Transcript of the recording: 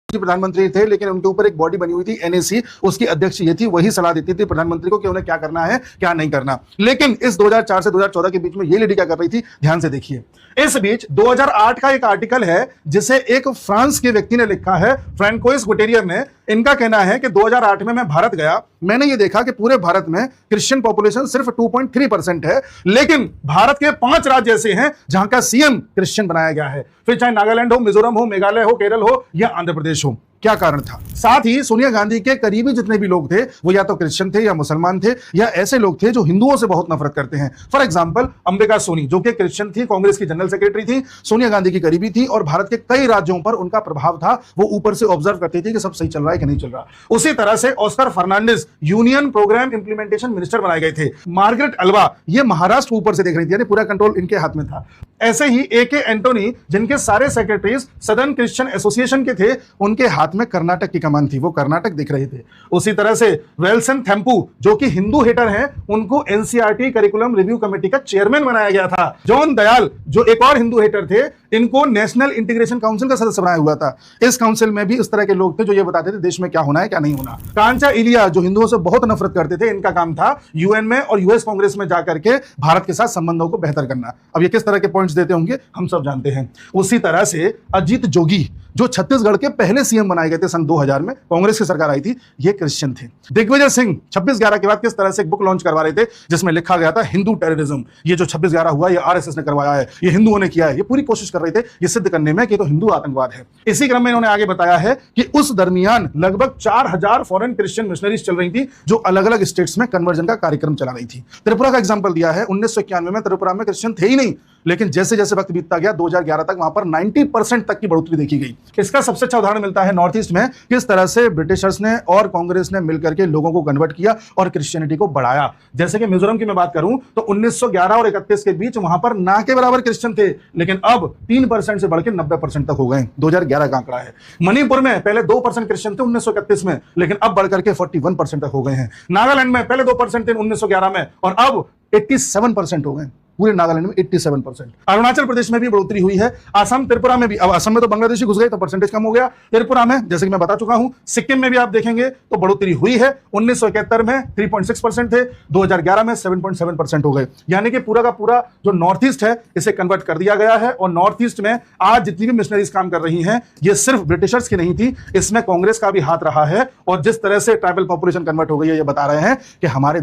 प्रधानमंत्री थे, लेकिन उनके ऊपर एक बॉडी बनी हुई थी एनएसी, उसकी अध्यक्ष ये थी, वही सलाह देती थी प्रधानमंत्री को कि उन्हें क्या करना है क्या नहीं करना। लेकिन इस 2004 से 2014 के बीच में ये लेडी क्या कर रही थी, ध्यान से देखिए। इस बीच 2008 का एक आर्टिकल है जिसे एक फ्रांस के व्यक्ति ने लिखा है, फ्रैंकोइस गुटेरियर ने। इनका कहना है कि 2008 में मैं भारत गया, मैंने ये देखा कि पूरे भारत में क्रिश्चियन पॉपुलेशन सिर्फ 2.3% है, लेकिन भारत के 5 राज्य ऐसे हैं जहां का सीएम क्रिश्चियन बनाया गया है, फिर चाहे नागालैंड हो, मिजोरम हो, मेघालय हो, केरल हो या आंध्र प्रदेश हो। क्या कारण था? साथ ही सोनिया गांधी के करीबी जितने भी लोग थे वो या तो क्रिश्चियन थे या मुसलमान थे या ऐसे लोग थे जो हिंदुओं से बहुत नफरत करते हैं। फॉर एग्जांपल अंबिका सोनी, जो कि क्रिश्चियन थी, कांग्रेस की जनरल सेक्रेटरी थी, सोनिया गांधी की करीबी थी और भारत के कई राज्यों पर उनका प्रभाव था। वो ऊपर से ऑब्जर्व करती थी कि सब सही चल रहा है कि नहीं चल रहा। उसी तरह से Oscar Fernandes union programme implementation minister बनाए गए थे। मार्गरेट अल्वा, ये महाराष्ट्र ऊपर से देख रही थी, यानी पूरा कंट्रोल इनके हाथ में था। ऐसे ही एके एंटोनी, जिनके सारे सेक्रेटरीज सदर्न क्रिश्चियन एसोसिएशन के थे, उनके हाथ में कर्नाटक की कमान थी, वो कर्नाटक दिख रहे थे। उसी तरह से वेल्सन थेम्पू, जो कि हिंदू हेटर हैं, उनको एनसीईआरटी करिकुलम रिव्यू कमेटी का चेयरमैन बनाया गया था। जॉन दयाल, जो एक और हिंदू हेटर थे, इनको नेशनल इंटीग्रेशन काउंसिल का सदस्य बनाया हुआ था। इस काउंसिल में भी इस तरह के लोग थे जो ये बताते थे देश में क्या होना है क्या नहीं होना। कांचा इलिया, जो हिंदुओं से बहुत नफरत करते थे, इनका काम था यूएन में और यूएस कांग्रेस में जाकर के भारत के साथ संबंधों को बेहतर करना। अब ये किस तरह के पॉइंट्स देते होंगे हम सब जानते हैं। उसी तरह से अजीत जोगी, जो छत्तीसगढ़ के पहले सीएम बनाए गए थे सन 2000 में, कांग्रेस की सरकार आई थी, ये क्रिश्चियन थे। दिग्विजय सिंह 26/11 के बाद किस तरह से एक बुक लॉन्च करवा रहे थे जिसमें लिखा गया था हिंदू टेररिज्म। ये जो 26/11 हुआ ये आरएसएस ने करवाया है, ये हिंदुओं ने किया है। ये पूरी कोशिश कर रहे थे ये सिद्ध करने में कि तो हिंदू आतंकवाद है। इसी क्रम में इन्होंने आगे बताया है कि उस दरमियान लगभग 4000 फॉरेन क्रिश्चियन मिशनरीज चल रही थी जो अलग अलग स्टेट्स में कन्वर्जन का कार्यक्रम चला रही थी। त्रिपुरा का एग्जाम्पल दिया है, 1991 में त्रिपुरा में क्रिश्चियन थे ही नहीं, लेकिन जैसे जैसे वक्त बीतता गया 2011 तक वहां पर 90% तक की बढ़ोतरी देखी गई। इसका सबसे अच्छा उदाहरण मिलता है नॉर्थ ईस्ट में, किस तरह से ब्रिटिशर्स ने और कांग्रेस ने मिलकर के लोगों को कन्वर्ट किया और क्रिश्चियनिटी को बढ़ाया। जैसे कि मिजोरम की मैं बात करूं तो 1911 और 31 के बीच वहां पर ना के बराबर क्रिश्चियन थे, लेकिन अब 3% से बढ़ के 90% तक हो गए। 2011 का आंकड़ा है। मणिपुर में पहले 2% क्रिश्चियन थे 1931 में, लेकिन अब बढ़कर के 41% तक हो गए हैं। नागालैंड में पहले 2% थे 1911 में और अब 87% हो गए। पूरे नागालैंड में 87%। अरुणाचल प्रदेश में भी बढ़ोतरी हुई है। असम, त्रिपुरा में भी, अब असम में तो बांग्लादेशी घुस गए तो परसेंटेज कम हो गया। त्रिपुरा में, जैसे कि मैं बता चुका हूं, सिक्किम में भी आप देखेंगे तो बढ़ोतरी हुई है। 1971 में 3.6% थे, 2011 में 7.7% हो गए। यानी कि पूरा का पूरा जो नॉर्थ ईस्ट है इसे कन्वर्ट कर दिया गया है। और नॉर्थ ईस्ट में आज जितनी भी मिशनरीज काम कर रही हैं, ये सिर्फ ब्रिटिशर्स की नहीं थी, इसमें कांग्रेस का भी हाथ रहा है। और जिस तरह से ट्राइबल पॉपुलेशन कन्वर्ट हो गई है, ये बता रहे हैं कि हमारे